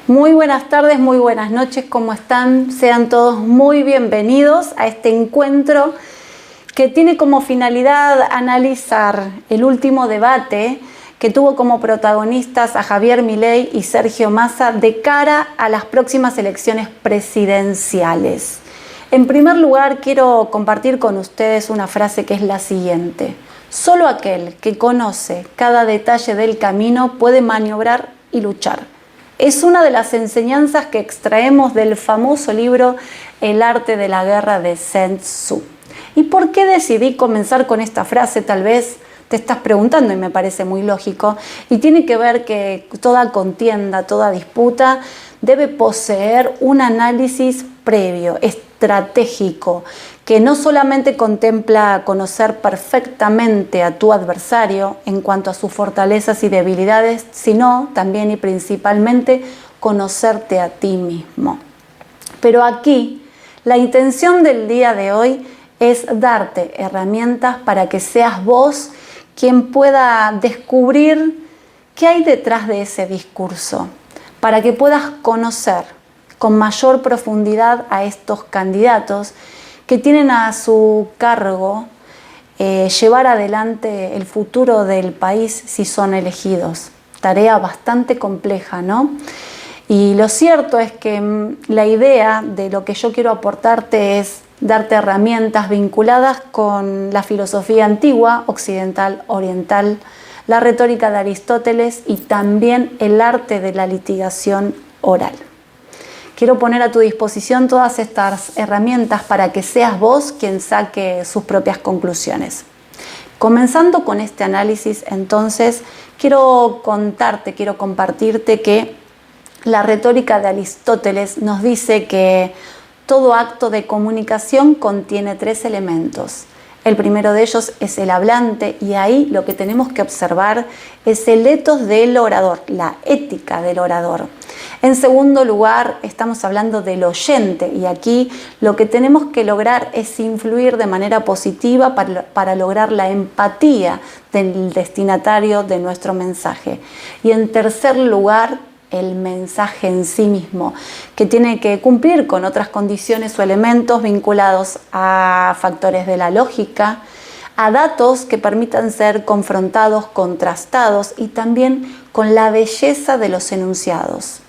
Muy buenas tardes, muy buenas noches, ¿cómo están? Sean todos muy bienvenidos a este encuentro que tiene como finalidad analizar el último debate que tuvo como protagonistas a Javier Milei y Sergio Massa de cara a las próximas elecciones presidenciales. En primer lugar, quiero compartir con ustedes una frase que es la siguiente: solo aquel que conoce cada detalle del camino puede maniobrar y luchar. Es una de las enseñanzas que extraemos del famoso libro El arte de la guerra de Sun Tzu. ¿Y por qué decidí comenzar con esta frase? Tal vez te estás preguntando y me parece muy lógico. Y tiene que ver que toda contienda, toda disputa debe poseer un análisis previo, estratégico, que no solamente contempla conocer perfectamente a tu adversario en cuanto a sus fortalezas y debilidades, sino también y principalmente conocerte a ti mismo. Pero aquí, la intención del día de hoy es darte herramientas para que seas vos quien pueda descubrir qué hay detrás de ese discurso, para que puedas conocer con mayor profundidad a estos candidatos que tienen a su cargo llevar adelante el futuro del país si son elegidos. Tarea bastante compleja, ¿no? Y lo cierto es que la idea de lo que yo quiero aportarte es darte herramientas vinculadas con la filosofía antigua, occidental, oriental, la retórica de Aristóteles y también el arte de la litigación oral. Quiero poner a tu disposición todas estas herramientas para que seas vos quien saque sus propias conclusiones. Comenzando con este análisis, entonces, quiero compartirte que la retórica de Aristóteles nos dice que todo acto de comunicación contiene 3 elementos. El primero de ellos es el hablante, y ahí lo que tenemos que observar es el ethos del orador, la ética del orador. En segundo lugar, estamos hablando del oyente, y aquí lo que tenemos que lograr es influir de manera positiva para lograr la empatía del destinatario de nuestro mensaje. Y en tercer lugar, el mensaje en sí mismo, que tiene que cumplir con otras condiciones o elementos vinculados a factores de la lógica, a datos que permitan ser confrontados, contrastados y también con la belleza de los enunciados.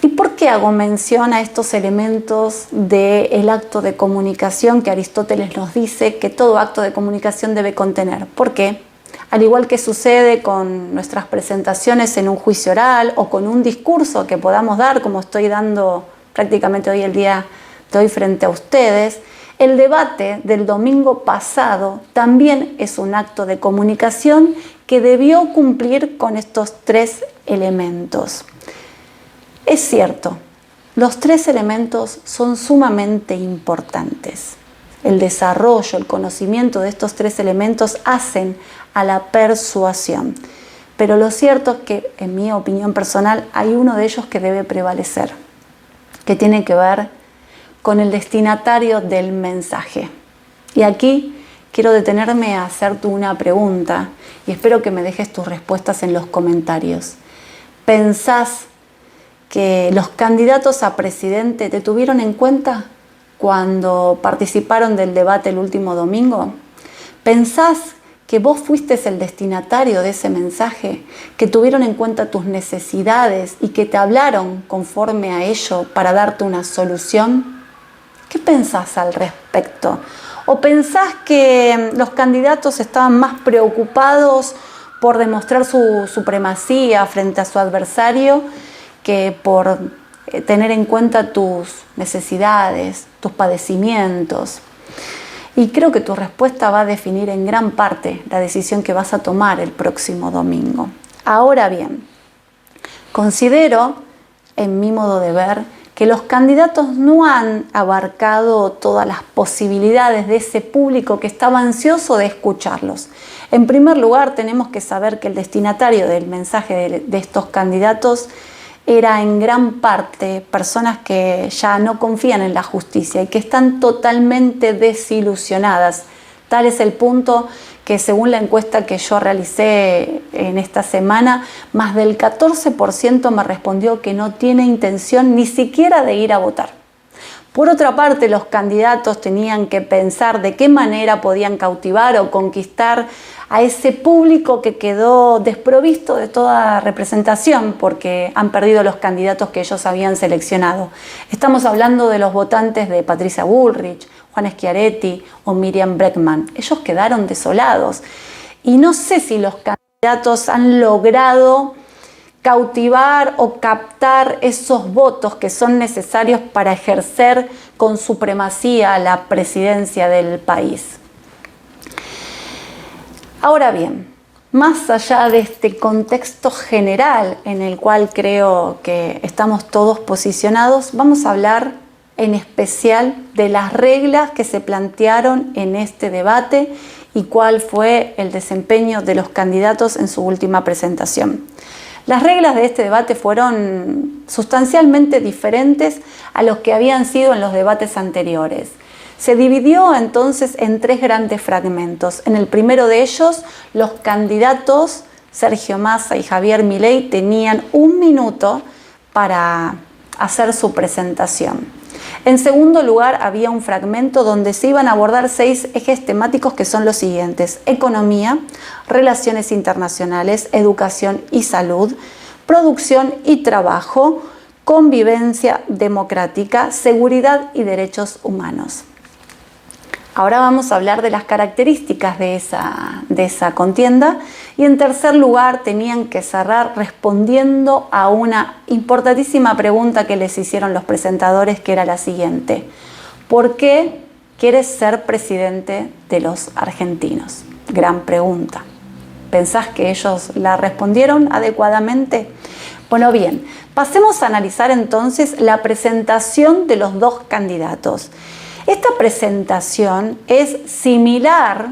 ¿Y por qué hago mención a estos elementos del acto de comunicación que Aristóteles nos dice que todo acto de comunicación debe contener? ¿Por qué? Al igual que sucede con nuestras presentaciones en un juicio oral o con un discurso que podamos dar, como estoy dando prácticamente hoy el día de hoy frente a ustedes, el debate del domingo pasado también es un acto de comunicación que debió cumplir con estos 3 elementos. Es cierto, los 3 elementos son sumamente importantes. El desarrollo, el conocimiento de estos 3 elementos hacen a la persuasión. Pero lo cierto es que, en mi opinión personal, hay uno de ellos que debe prevalecer, que tiene que ver con el destinatario del mensaje. Y aquí quiero detenerme a hacerte una pregunta y espero que me dejes tus respuestas en los comentarios. ¿Pensás que los candidatos a presidente te tuvieron en cuenta cuando participaron del debate el último domingo? ¿Pensás que vos fuiste el destinatario de ese mensaje, que tuvieron en cuenta tus necesidades y que te hablaron conforme a ello para darte una solución? ¿Qué pensás al respecto? ¿O pensás que los candidatos estaban más preocupados por demostrar su supremacía frente a su adversario que por tener en cuenta tus necesidades, tus padecimientos? Y creo que tu respuesta va a definir en gran parte la decisión que vas a tomar el próximo domingo. Ahora bien, considero, en mi modo de ver, que los candidatos no han abarcado todas las posibilidades de ese público que estaba ansioso de escucharlos. En primer lugar, tenemos que saber que el destinatario del mensaje de estos candidatos era en gran parte personas que ya no confían en la justicia y que están totalmente desilusionadas. Tal es el punto que según la encuesta que yo realicé en esta semana, más del 14% me respondió que no tiene intención ni siquiera de ir a votar. Por otra parte, los candidatos tenían que pensar de qué manera podían cautivar o conquistar a ese público que quedó desprovisto de toda representación porque han perdido los candidatos que ellos habían seleccionado. Estamos hablando de los votantes de Patricia Bullrich, Juan Schiaretti o Miriam Bregman. Ellos quedaron desolados y no sé si los candidatos han logrado cautivar o captar esos votos que son necesarios para ejercer con supremacía la presidencia del país. Ahora bien, más allá de este contexto general en el cual creo que estamos todos posicionados, vamos a hablar en especial de las reglas que se plantearon en este debate y cuál fue el desempeño de los candidatos en su última presentación. Las reglas de este debate fueron sustancialmente diferentes a los que habían sido en los debates anteriores. Se dividió entonces en 3 grandes fragmentos. En el primero de ellos, los candidatos Sergio Massa y Javier Milei tenían 1 minuto para hacer su presentación. En segundo lugar, había un fragmento donde se iban a abordar 6 ejes temáticos que son los siguientes: economía, relaciones internacionales, educación y salud, producción y trabajo, convivencia democrática, seguridad y derechos humanos. Ahora vamos a hablar de las características de esa contienda y en tercer lugar tenían que cerrar respondiendo a una importantísima pregunta que les hicieron los presentadores, que era la siguiente: ¿por qué quieres ser presidente de los argentinos? Gran pregunta. ¿Pensás que ellos la respondieron adecuadamente? Bueno, bien, pasemos a analizar entonces la presentación de los 2 candidatos. Esta presentación es similar,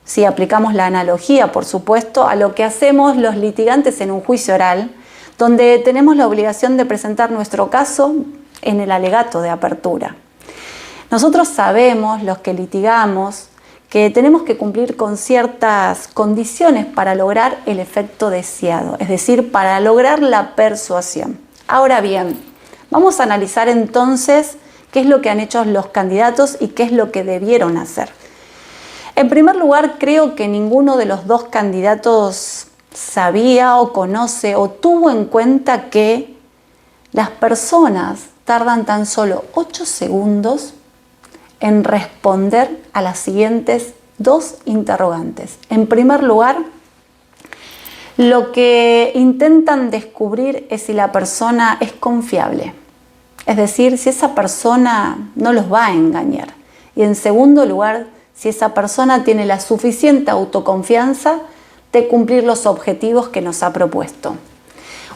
si aplicamos la analogía, por supuesto, a lo que hacemos los litigantes en un juicio oral, donde tenemos la obligación de presentar nuestro caso en el alegato de apertura. Nosotros sabemos, los que litigamos, que tenemos que cumplir con ciertas condiciones para lograr el efecto deseado, es decir, para lograr la persuasión. Ahora bien, vamos a analizar entonces qué es lo que han hecho los candidatos y qué es lo que debieron hacer. En primer lugar, creo que ninguno de los 2 candidatos sabía o conoce o tuvo en cuenta que las personas tardan tan solo 8 segundos en responder a las siguientes 2 interrogantes. En primer lugar, lo que intentan descubrir es si la persona es confiable. Es decir, si esa persona no los va a engañar. Y en segundo lugar, si esa persona tiene la suficiente autoconfianza de cumplir los objetivos que nos ha propuesto.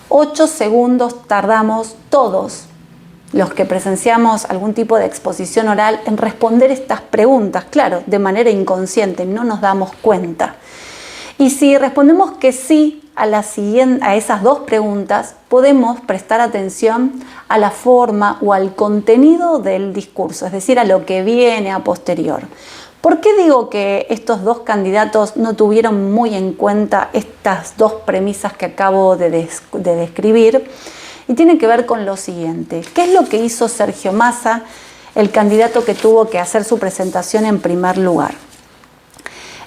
8 segundos tardamos todos los que presenciamos algún tipo de exposición oral en responder estas preguntas, claro, de manera inconsciente, no nos damos cuenta. Y si respondemos que sí a esas 2 preguntas, podemos prestar atención a la forma o al contenido del discurso, es decir, a lo que viene a posterior. ¿Por qué digo que estos 2 candidatos no tuvieron muy en cuenta estas 2 premisas que acabo de describir? Y tiene que ver con lo siguiente: ¿qué es lo que hizo Sergio Massa, el candidato que tuvo que hacer su presentación en primer lugar?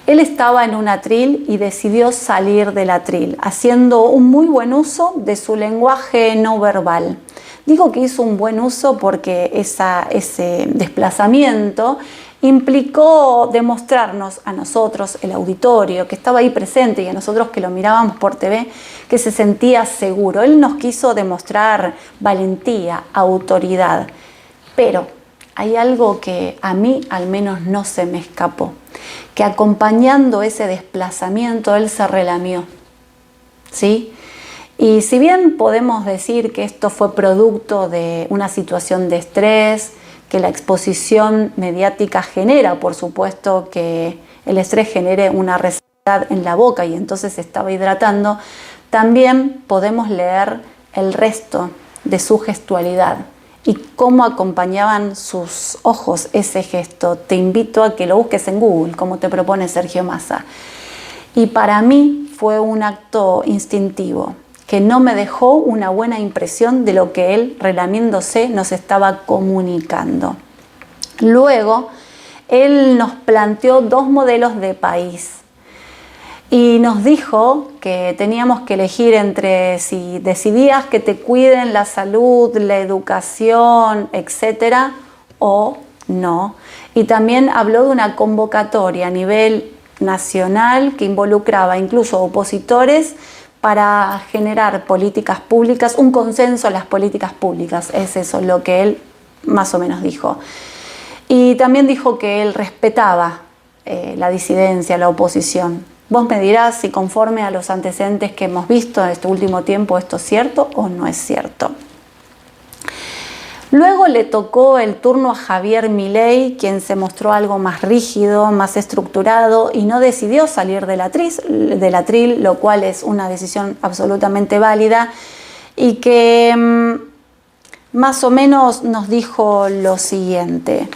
Él estaba en un atril y decidió salir del atril, haciendo un muy buen uso de su lenguaje no verbal. Digo que hizo un buen uso porque ese desplazamiento implicó demostrarnos a nosotros, el auditorio que estaba ahí presente, y a nosotros que lo mirábamos por TV, que se sentía seguro. Él nos quiso demostrar valentía, autoridad. Pero hay algo que a mí al menos no se me escapó, que acompañando ese desplazamiento él se relamió, ¿sí? Y si bien podemos decir que esto fue producto de una situación de estrés, que la exposición mediática genera, por supuesto, que el estrés genere una resequedad en la boca y entonces se estaba hidratando, también podemos leer el resto de su gestualidad. y cómo acompañaban sus ojos ese gesto. Te invito a que lo busques en Google, como te propone Sergio Massa. Y para mí fue un acto instintivo, que no me dejó una buena impresión de lo que él, relamiéndose, nos estaba comunicando. Luego, él nos planteó 2 modelos de país y nos dijo que teníamos que elegir entre si decidías que te cuiden la salud, la educación, etcétera, o no. Y también habló de una convocatoria a nivel nacional que involucraba incluso opositores para generar políticas públicas, un consenso a las políticas públicas. Es eso lo que él más o menos dijo. Y también dijo que él respetaba la disidencia, la oposición. Vos me dirás si conforme a los antecedentes que hemos visto en este último tiempo esto es cierto o no es cierto. Luego le tocó el turno a Javier Milei, quien se mostró algo más rígido, más estructurado y no decidió salir del atril, lo cual es una decisión absolutamente válida y que más o menos nos dijo lo siguiente,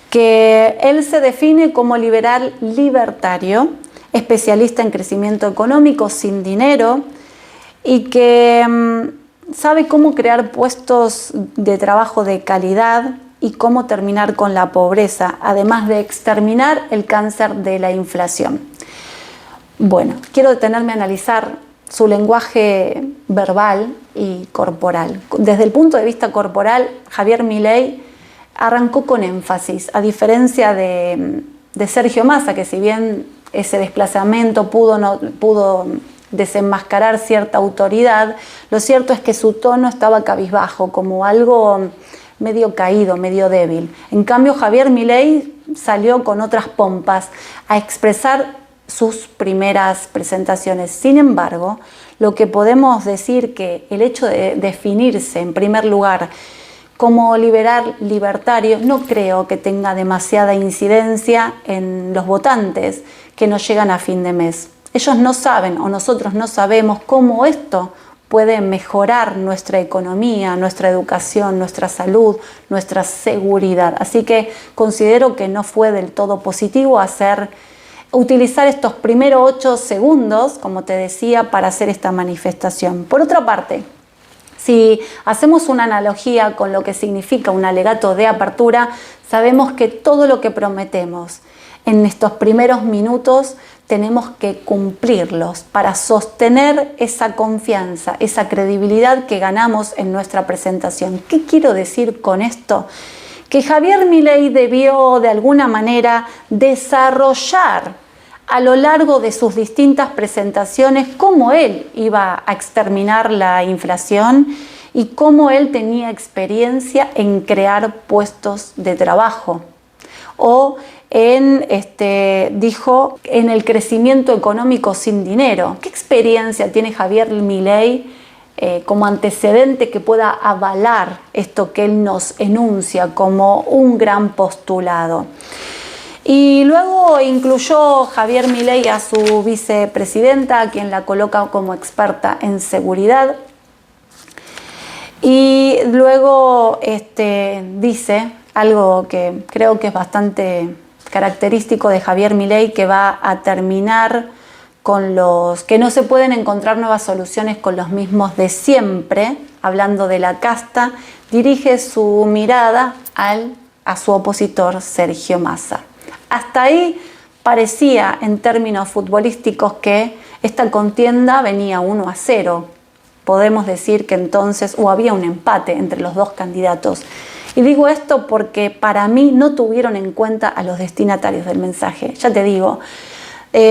que él se define como liberal libertario, especialista en crecimiento económico sin dinero y que sabe cómo crear puestos de trabajo de calidad y cómo terminar con la pobreza, además de exterminar el cáncer de la inflación. Bueno, quiero detenerme a analizar su lenguaje verbal y corporal. Desde el punto de vista corporal, Javier Milei arrancó con énfasis, a diferencia de Sergio Massa, que si bien ese desplazamiento pudo desenmascarar cierta autoridad, lo cierto es que su tono estaba cabizbajo, como algo medio caído, medio débil. En cambio, Javier Milei salió con otras pompas a expresar sus primeras presentaciones. Sin embargo, lo que podemos decir que el hecho de definirse en primer lugar como liberal libertario no creo que tenga demasiada incidencia en los votantes que nos llegan a fin de mes. Ellos no saben o nosotros no sabemos cómo esto puede mejorar nuestra economía, nuestra educación, nuestra salud, nuestra seguridad. Así que considero que no fue del todo positivo utilizar estos primeros 8 segundos, como te decía, para hacer esta manifestación. Por otra parte, si hacemos una analogía con lo que significa un alegato de apertura, sabemos que todo lo que prometemos en estos primeros minutos tenemos que cumplirlos para sostener esa confianza, esa credibilidad que ganamos en nuestra presentación. ¿Qué quiero decir con esto? Que Javier Milei debió de alguna manera desarrollar a lo largo de sus distintas presentaciones cómo él iba a exterminar la inflación y cómo él tenía experiencia en crear puestos de trabajo. O dijo en el crecimiento económico sin dinero. ¿Qué experiencia tiene Javier Milei como antecedente que pueda avalar esto que él nos enuncia como un gran postulado? Y luego incluyó Javier Milei a su vicepresidenta, a quien la coloca como experta en seguridad. Y luego dice algo que creo que es bastante característico de Javier Milei, que va a terminar con los que no se pueden encontrar nuevas soluciones con los mismos de siempre, hablando de la casta, dirige su mirada a su opositor Sergio Massa. Hasta ahí parecía, en términos futbolísticos, que esta contienda venía 1-0. Podemos decir que entonces había un empate entre los dos candidatos. Y digo esto porque para mí no tuvieron en cuenta a los destinatarios del mensaje. Ya te digo,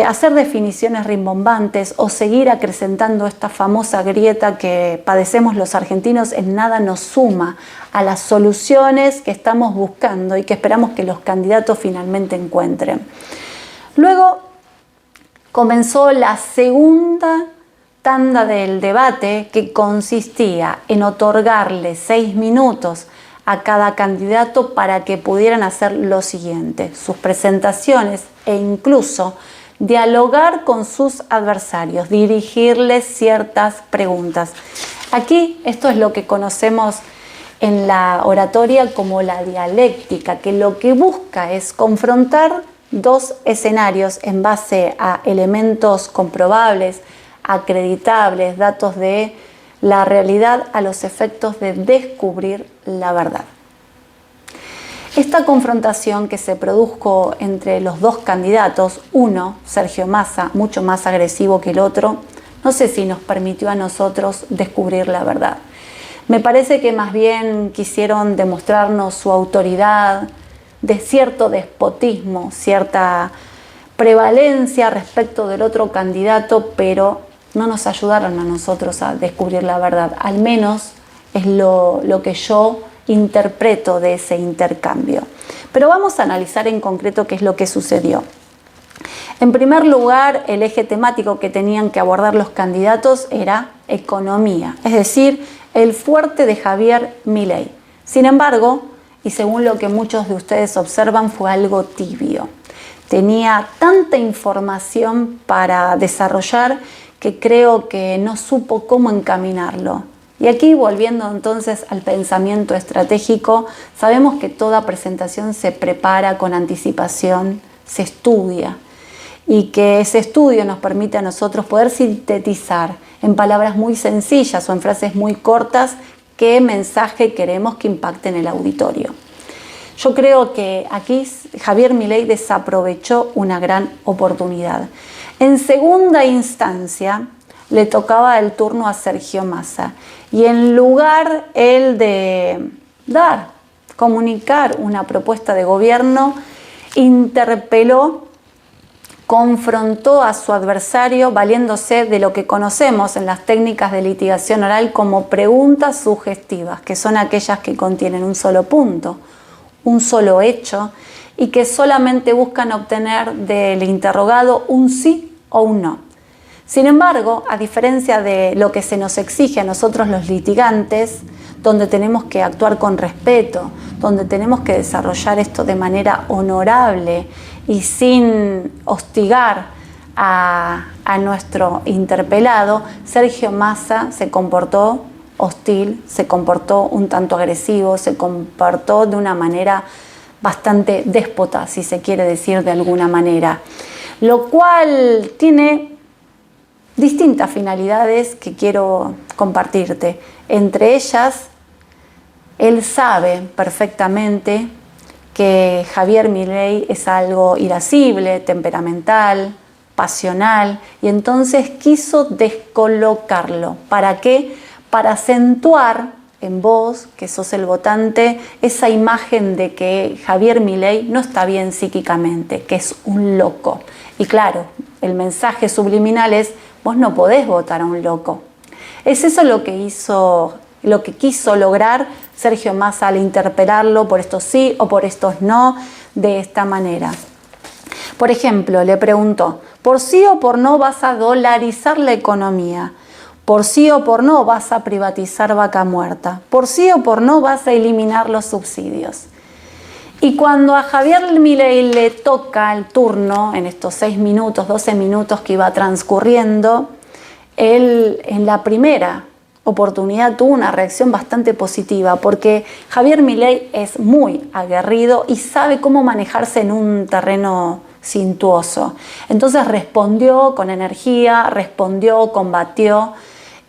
hacer definiciones rimbombantes o seguir acrecentando esta famosa grieta que padecemos los argentinos en nada nos suma a las soluciones que estamos buscando y que esperamos que los candidatos finalmente encuentren. Luego comenzó la segunda tanda del debate, que consistía en otorgarle 6 minutos a cada candidato para que pudieran hacer lo siguiente: sus presentaciones e incluso dialogar con sus adversarios, dirigirles ciertas preguntas. Aquí esto es lo que conocemos en la oratoria como la dialéctica, que lo que busca es confrontar dos escenarios en base a elementos comprobables, acreditables, datos de la realidad a los efectos de descubrir la verdad. Esta confrontación que se produjo entre los dos candidatos, uno, Sergio Massa, mucho más agresivo que el otro, no sé si nos permitió a nosotros descubrir la verdad. Me parece que más bien quisieron demostrarnos su autoridad, de cierto despotismo, cierta prevalencia respecto del otro candidato, pero no nos ayudaron a nosotros a descubrir la verdad. Al menos es lo que yo interpreto de ese intercambio. Pero vamos a analizar en concreto qué es lo que sucedió. En primer lugar, el eje temático que tenían que abordar los candidatos era economía, es decir, el fuerte de Javier Milei. Sin embargo, y según lo que muchos de ustedes observan, fue algo tibio. Tenía tanta información para desarrollar que creo que no supo cómo encaminarlo. Y aquí, volviendo entonces al pensamiento estratégico, sabemos que toda presentación se prepara con anticipación, se estudia, y que ese estudio nos permite a nosotros poder sintetizar en palabras muy sencillas o en frases muy cortas qué mensaje queremos que impacte en el auditorio. Yo creo que aquí Javier Milei desaprovechó una gran oportunidad. En segunda instancia, le tocaba el turno a Sergio Massa. Y en lugar él de comunicar una propuesta de gobierno, interpeló, confrontó a su adversario valiéndose de lo que conocemos en las técnicas de litigación oral como preguntas sugestivas, que son aquellas que contienen un solo punto, un solo hecho, y que solamente buscan obtener del interrogado un sí o un no. Sin embargo, a diferencia de lo que se nos exige a nosotros los litigantes, donde tenemos que actuar con respeto, donde tenemos que desarrollar esto de manera honorable y sin hostigar a nuestro interpelado, Sergio Massa se comportó hostil, se comportó un tanto agresivo, se comportó de una manera bastante déspota, si se quiere decir de alguna manera, lo cual tiene distintas finalidades que quiero compartirte. Entre ellas, él sabe perfectamente que Javier Milei es algo irascible, temperamental, pasional, y entonces quiso descolocarlo. ¿Para qué? Para acentuar en vos, que sos el votante, esa imagen de que Javier Milei no está bien psíquicamente, que es un loco. Y claro, el mensaje subliminal es: vos no podés votar a un loco. Es eso lo que quiso lograr Sergio Massa al interpelarlo por estos sí o por estos no, de esta manera. Por ejemplo, le preguntó: ¿por sí o por no vas a dolarizar la economía? ¿Por sí o por no vas a privatizar Vaca Muerta? ¿Por sí o por no vas a eliminar los subsidios? Y cuando a Javier Milei le toca el turno, en estos 6 minutos, 12 minutos que iba transcurriendo, él en la primera oportunidad tuvo una reacción bastante positiva, porque Javier Milei es muy aguerrido y sabe cómo manejarse en un terreno cintuoso. Entonces respondió con energía, respondió, combatió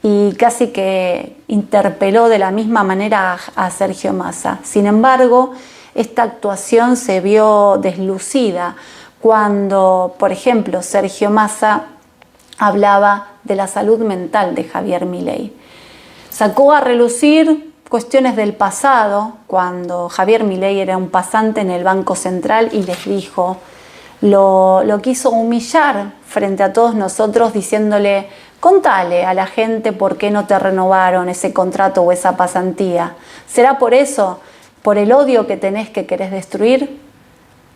y casi que interpeló de la misma manera a Sergio Massa. Sin embargo, esta actuación se vio deslucida cuando, por ejemplo, Sergio Massa hablaba de la salud mental de Javier Milei. Sacó a relucir cuestiones del pasado, cuando Javier Milei era un pasante en el Banco Central y les dijo, lo quiso humillar frente a todos nosotros diciéndole: contale a la gente por qué no te renovaron ese contrato o esa pasantía. ¿Será por eso? ¿Por el odio que tenés que querés destruir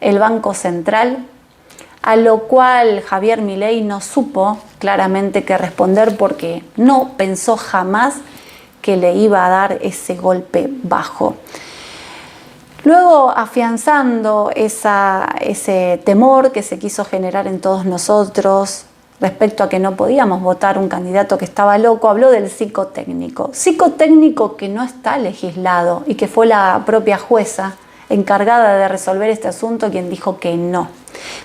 el Banco Central? A lo cual Javier Milei no supo claramente qué responder, porque no pensó jamás que le iba a dar ese golpe bajo. Luego, afianzando ese temor que se quiso generar en todos nosotros, respecto a que no podíamos votar un candidato que estaba loco, habló del psicotécnico. Psicotécnico que no está legislado y que fue la propia jueza encargada de resolver este asunto quien dijo que no.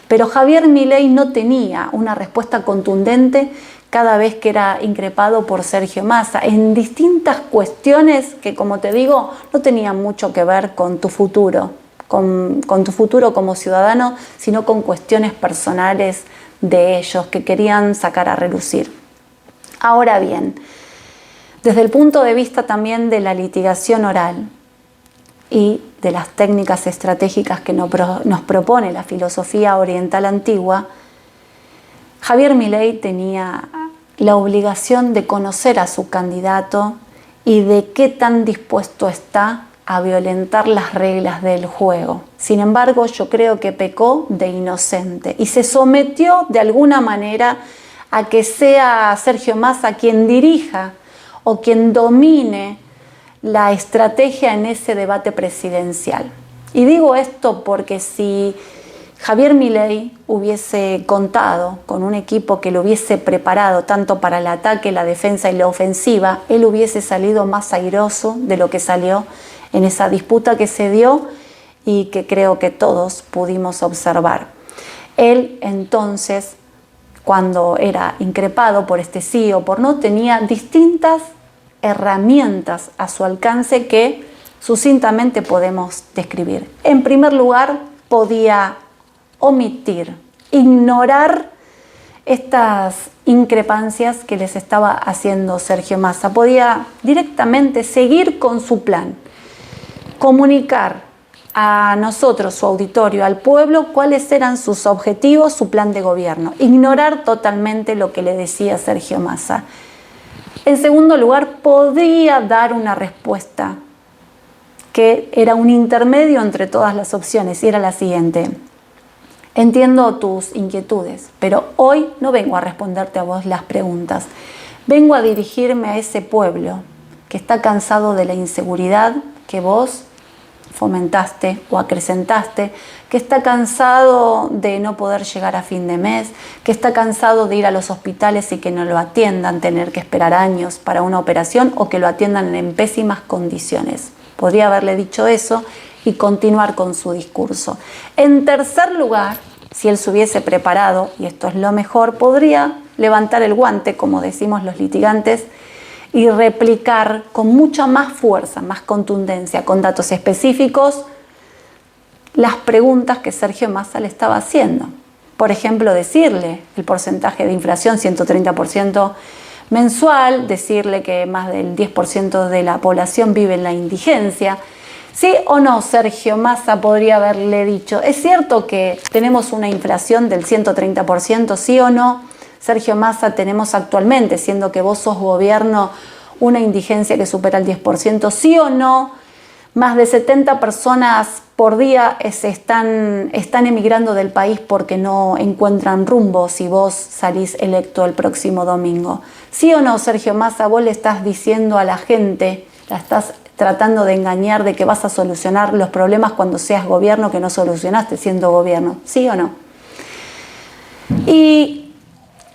Pero Javier Milei no tenía una respuesta contundente cada vez que era increpado por Sergio Massa en distintas cuestiones que, como te digo, no tenían mucho que ver con tu futuro, con tu futuro como ciudadano, sino con cuestiones personales de ellos que querían sacar a relucir. Ahora bien, desde el punto de vista también de la litigación oral y de las técnicas estratégicas que nos propone la filosofía oriental antigua, Javier Milei tenía la obligación de conocer a su candidato y de qué tan dispuesto está a violentar las reglas del juego. Sin embargo, yo creo que pecó de inocente y se sometió de alguna manera a que sea Sergio Massa quien dirija o quien domine la estrategia en ese debate presidencial. Y digo esto porque si Javier Milei hubiese contado con un equipo que lo hubiese preparado tanto para el ataque, la defensa y la ofensiva, él hubiese salido más airoso de lo que salió en esa disputa que se dio y que creo que todos pudimos observar. Él entonces, cuando era increpado por este sí o por no, tenía distintas herramientas a su alcance que sucintamente podemos describir. En primer lugar, podía omitir, ignorar estas increpancias que les estaba haciendo Sergio Massa. Podía directamente seguir con su plan, comunicar a nosotros, su auditorio, al pueblo, cuáles eran sus objetivos, su plan de gobierno. Ignorar totalmente lo que le decía Sergio Massa. En segundo lugar, podía dar una respuesta que era un intermedio entre todas las opciones y era la siguiente. Entiendo tus inquietudes, pero hoy no vengo a responderte a vos las preguntas. Vengo a dirigirme a ese pueblo que está cansado de la inseguridad que vos fomentaste o acrecentaste, que está cansado de no poder llegar a fin de mes, que está cansado de ir a los hospitales y que no lo atiendan, tener que esperar años para una operación o que lo atiendan en pésimas condiciones. Podría haberle dicho eso y continuar con su discurso. En tercer lugar, si él se hubiese preparado, y esto es lo mejor, podría levantar el guante, como decimos los litigantes, y replicar con mucha más fuerza, más contundencia, con datos específicos, las preguntas que Sergio Massa le estaba haciendo. Por ejemplo, decirle el porcentaje de inflación, 130% mensual, decirle que más del 10% de la población vive en la indigencia. ¿Sí o no, Sergio Massa podría haberle dicho, es cierto que tenemos una inflación del 130%, sí o no? Sergio Massa, tenemos actualmente, siendo que vos sos gobierno, una indigencia que supera el 10%, sí o no, más de 70 personas por día están emigrando del país porque no encuentran rumbo si vos salís electo el próximo domingo. Sí o no, Sergio Massa, vos le estás diciendo a la gente, la estás tratando de engañar de que vas a solucionar los problemas cuando seas gobierno que no solucionaste siendo gobierno, sí o no. Y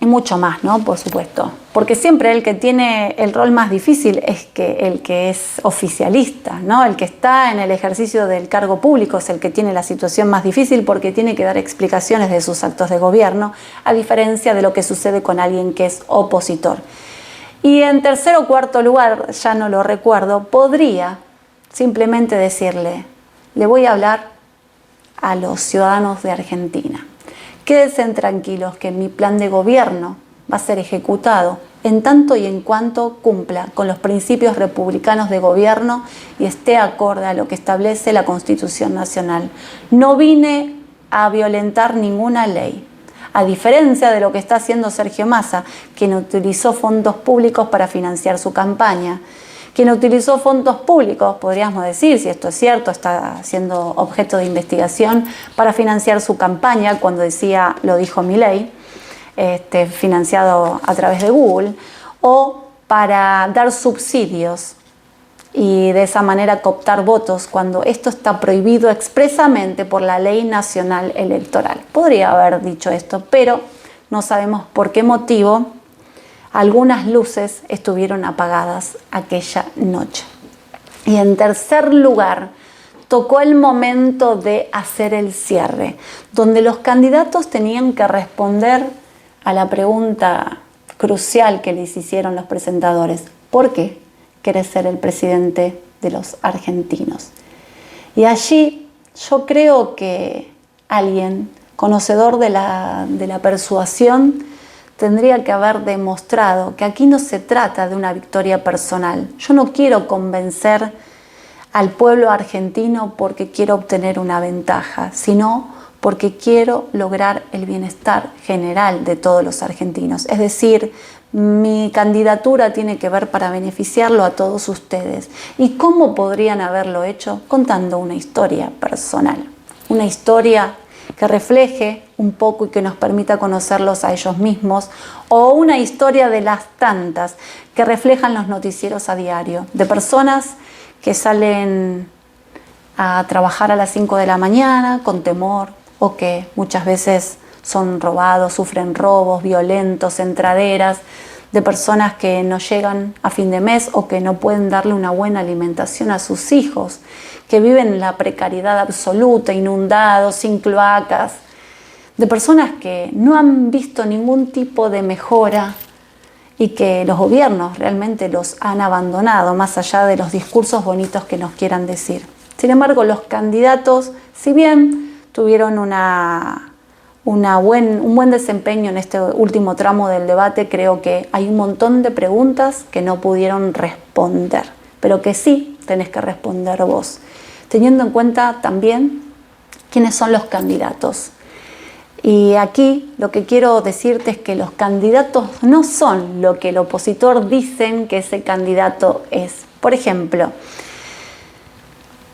mucho más, ¿no? Por supuesto. Porque siempre el que tiene el rol más difícil es el que es oficialista, ¿no? El que está en el ejercicio del cargo público es el que tiene la situación más difícil porque tiene que dar explicaciones de sus actos de gobierno, a diferencia de lo que sucede con alguien que es opositor. Y en tercer o cuarto lugar, ya no lo recuerdo, podría simplemente decirle, le voy a hablar a los ciudadanos de Argentina. Quédense tranquilos que mi plan de gobierno va a ser ejecutado en tanto y en cuanto cumpla con los principios republicanos de gobierno y esté acorde a lo que establece la Constitución Nacional. No vine a violentar ninguna ley, a diferencia de lo que está haciendo Sergio Massa, quien utilizó fondos públicos para financiar su campaña. Quien utilizó fondos públicos, podríamos decir, si esto es cierto, está siendo objeto de investigación para financiar su campaña, cuando decía, lo dijo Milei, financiado a través de Google, o para dar subsidios y de esa manera cooptar votos cuando esto está prohibido expresamente por la Ley Nacional Electoral. Podría haber dicho esto, pero no sabemos por qué motivo, algunas luces estuvieron apagadas aquella noche. Y en tercer lugar, tocó el momento de hacer el cierre, donde los candidatos tenían que responder a la pregunta crucial que les hicieron los presentadores. ¿Por qué querés ser el presidente de los argentinos? Y allí yo creo que alguien conocedor de la persuasión tendría que haber demostrado que aquí no se trata de una victoria personal. Yo no quiero convencer al pueblo argentino porque quiero obtener una ventaja, sino porque quiero lograr el bienestar general de todos los argentinos. Es decir, mi candidatura tiene que ver para beneficiarlo a todos ustedes. ¿Y cómo podrían haberlo hecho? Contando una historia personal, una historia que refleje un poco y que nos permita conocerlos a ellos mismos, o una historia de las tantas que reflejan los noticieros a diario, de personas que salen a trabajar a las 5 de la mañana con temor, o que muchas veces son robados, sufren robos violentos, entraderas, de personas que no llegan a fin de mes o que no pueden darle una buena alimentación a sus hijos, que viven en la precariedad absoluta, inundados, sin cloacas, de personas que no han visto ningún tipo de mejora y que los gobiernos realmente los han abandonado, más allá de los discursos bonitos que nos quieran decir. Sin embargo, los candidatos, si bien tuvieron un buen desempeño en este último tramo del debate, creo que hay un montón de preguntas que no pudieron responder, pero que sí tenés que responder vos, teniendo en cuenta también quiénes son los candidatos. Y aquí lo que quiero decirte es que los candidatos no son lo que el opositor dicen que ese candidato es. Por ejemplo,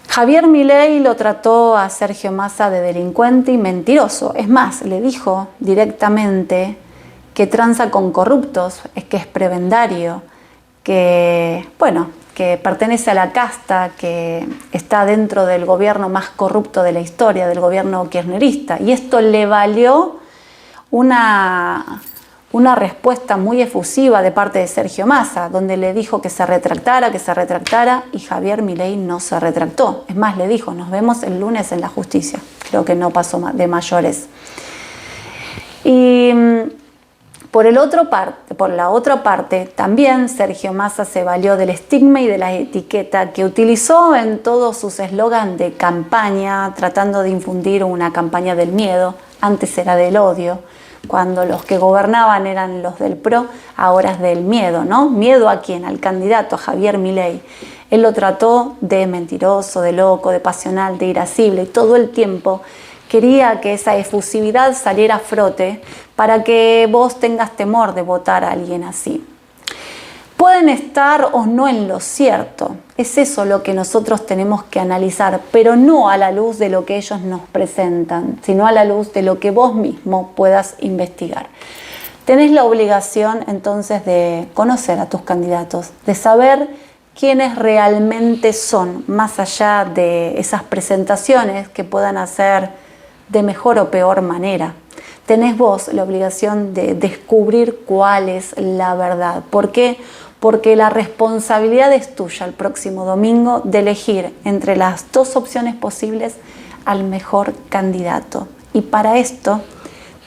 Javier Milei lo trató a Sergio Massa de delincuente y mentiroso. Es más, le dijo directamente que tranza con corruptos, es que es prebendario, que pertenece a la casta, que está dentro del gobierno más corrupto de la historia, del gobierno kirchnerista. Y esto le valió una respuesta muy efusiva de parte de Sergio Massa, donde le dijo que se retractara, y Javier Milei no se retractó. Es más, le dijo, nos vemos el lunes en la justicia. Creo que no pasó de mayores. Y por la otra parte, también Sergio Massa se valió del estigma y de la etiqueta que utilizó en todos sus eslogans de campaña, tratando de infundir una campaña del miedo. Antes era del odio. Cuando los que gobernaban eran los del PRO, ahora es del miedo, ¿no? ¿Miedo a quién? Al candidato, a Javier Milei. Él lo trató de mentiroso, de loco, de pasional, de irascible, y todo el tiempo quería que esa efusividad saliera a frote para que vos tengas temor de votar a alguien así. Pueden estar o no en lo cierto, es eso lo que nosotros tenemos que analizar, pero no a la luz de lo que ellos nos presentan, sino a la luz de lo que vos mismo puedas investigar. Tenés la obligación entonces de conocer a tus candidatos, de saber quiénes realmente son, más allá de esas presentaciones que puedan hacer de mejor o peor manera. Tenés vos la obligación de descubrir cuál es la verdad. ¿Por qué? Porque la responsabilidad es tuya el próximo domingo de elegir entre las dos opciones posibles al mejor candidato. Y para esto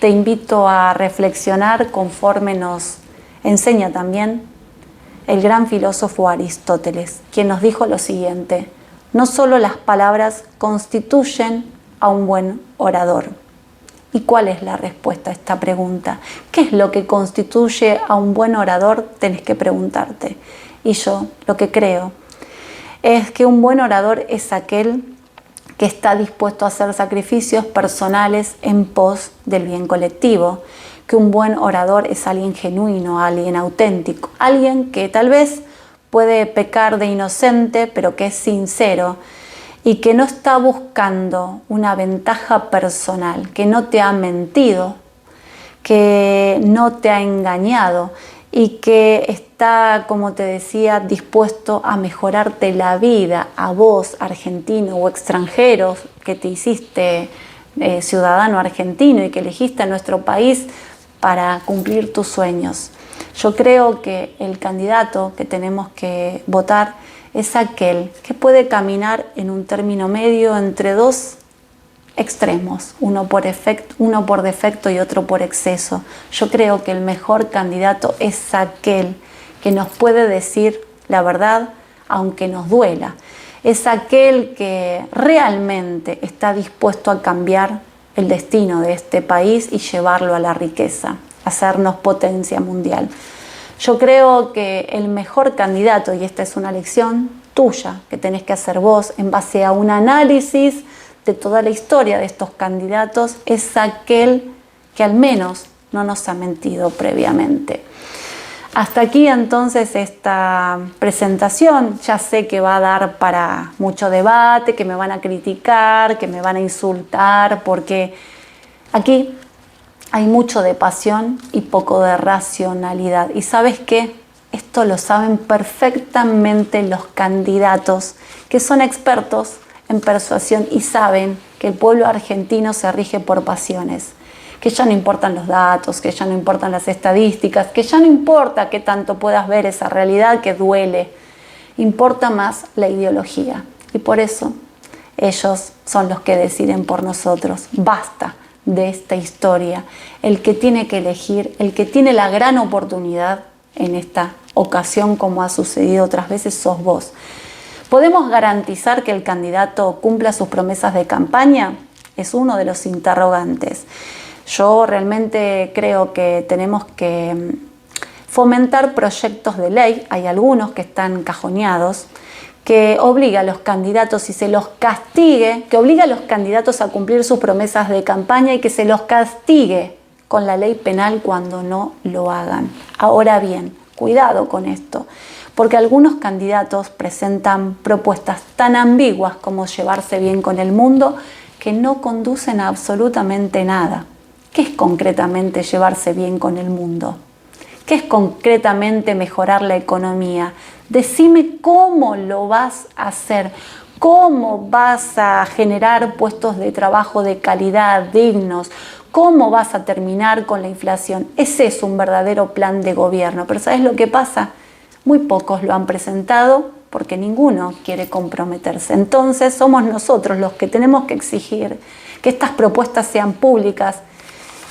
te invito a reflexionar conforme nos enseña también el gran filósofo Aristóteles, quien nos dijo lo siguiente: no solo las palabras constituyen a un buen orador. ¿Y cuál es la respuesta a esta pregunta? ¿Qué es lo que constituye a un buen orador? Tenés que preguntarte. Y yo lo que creo es que un buen orador es aquel que está dispuesto a hacer sacrificios personales en pos del bien colectivo. Que un buen orador es alguien genuino, alguien auténtico, alguien que tal vez puede pecar de inocente, pero que es sincero, y que no está buscando una ventaja personal, que no te ha mentido, que no te ha engañado y que está, como te decía, dispuesto a mejorarte la vida a vos, argentino o extranjero, que te hiciste ciudadano argentino y que elegiste a nuestro país para cumplir tus sueños. Yo creo que el candidato que tenemos que votar es aquel que puede caminar en un término medio entre dos extremos, uno por defecto y otro por exceso. Yo creo que el mejor candidato es aquel que nos puede decir la verdad aunque nos duela. Es aquel que realmente está dispuesto a cambiar el destino de este país y llevarlo a la riqueza, hacernos potencia mundial. Yo creo que el mejor candidato, y esta es una lección tuya que tenés que hacer vos en base a un análisis de toda la historia de estos candidatos, es aquel que al menos no nos ha mentido previamente. Hasta aquí entonces esta presentación. Ya sé que va a dar para mucho debate, que me van a criticar, que me van a insultar, porque aquí hay mucho de pasión y poco de racionalidad. ¿Y sabes qué? Esto lo saben perfectamente los candidatos que son expertos en persuasión y saben que el pueblo argentino se rige por pasiones, que ya no importan los datos, que ya no importan las estadísticas, que ya no importa qué tanto puedas ver esa realidad que duele, importa más la ideología. Y por eso ellos son los que deciden por nosotros. Basta de esta historia. El que tiene que elegir, el que tiene la gran oportunidad en esta ocasión, como ha sucedido otras veces, sos vos. ¿Podemos garantizar que el candidato cumpla sus promesas de campaña? Es uno de los interrogantes. Yo realmente creo que tenemos que fomentar proyectos de ley. Hay algunos que están cajoneados, que obliga a los candidatos y se los castigue, que obliga a los candidatos a cumplir sus promesas de campaña y que se los castigue con la ley penal cuando no lo hagan. Ahora bien, cuidado con esto, porque algunos candidatos presentan propuestas tan ambiguas como llevarse bien con el mundo que no conducen a absolutamente nada. ¿Qué es concretamente llevarse bien con el mundo? ¿Qué es concretamente mejorar la economía? Decime cómo lo vas a hacer, cómo vas a generar puestos de trabajo de calidad, dignos, cómo vas a terminar con la inflación. Ese es un verdadero plan de gobierno. Pero ¿sabes lo que pasa? Muy pocos lo han presentado porque ninguno quiere comprometerse. Entonces somos nosotros los que tenemos que exigir que estas propuestas sean públicas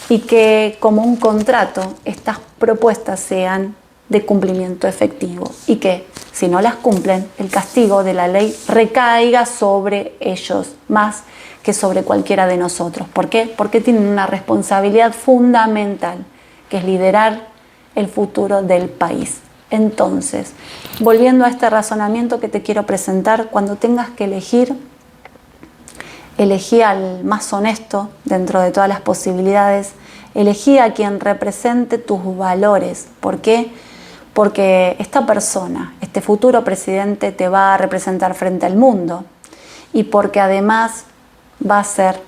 y que como un contrato estas propuestas sean de cumplimiento efectivo y que si no las cumplen el castigo de la ley recaiga sobre ellos más que sobre cualquiera de nosotros. ¿Por qué? Porque tienen una responsabilidad fundamental que es liderar el futuro del país. Entonces, volviendo a este razonamiento que te quiero presentar, cuando tengas que elegir, elegí al más honesto dentro de todas las posibilidades, elegí a quien represente tus valores. ¿Por qué? Porque esta persona, este futuro presidente, te va a representar frente al mundo y porque además va a ser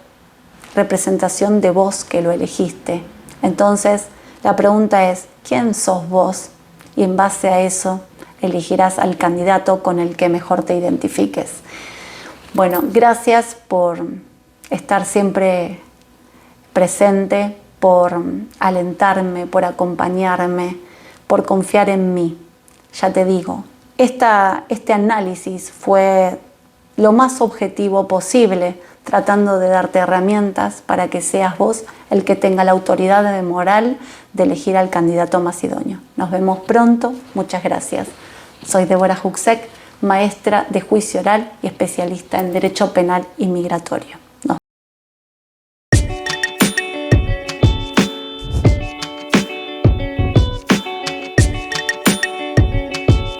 representación de vos que lo elegiste. Entonces, la pregunta es, ¿quién sos vos? Y en base a eso, elegirás al candidato con el que mejor te identifiques. Bueno, gracias por estar siempre presente, por alentarme, por acompañarme, por confiar en mí. Ya te digo, este análisis fue lo más objetivo posible, tratando de darte herramientas para que seas vos el que tenga la autoridad moral de elegir al candidato más idóneo. Nos vemos pronto. Muchas gracias. Soy Débora Juxek, maestra de juicio oral y especialista en Derecho Penal y Migratorio.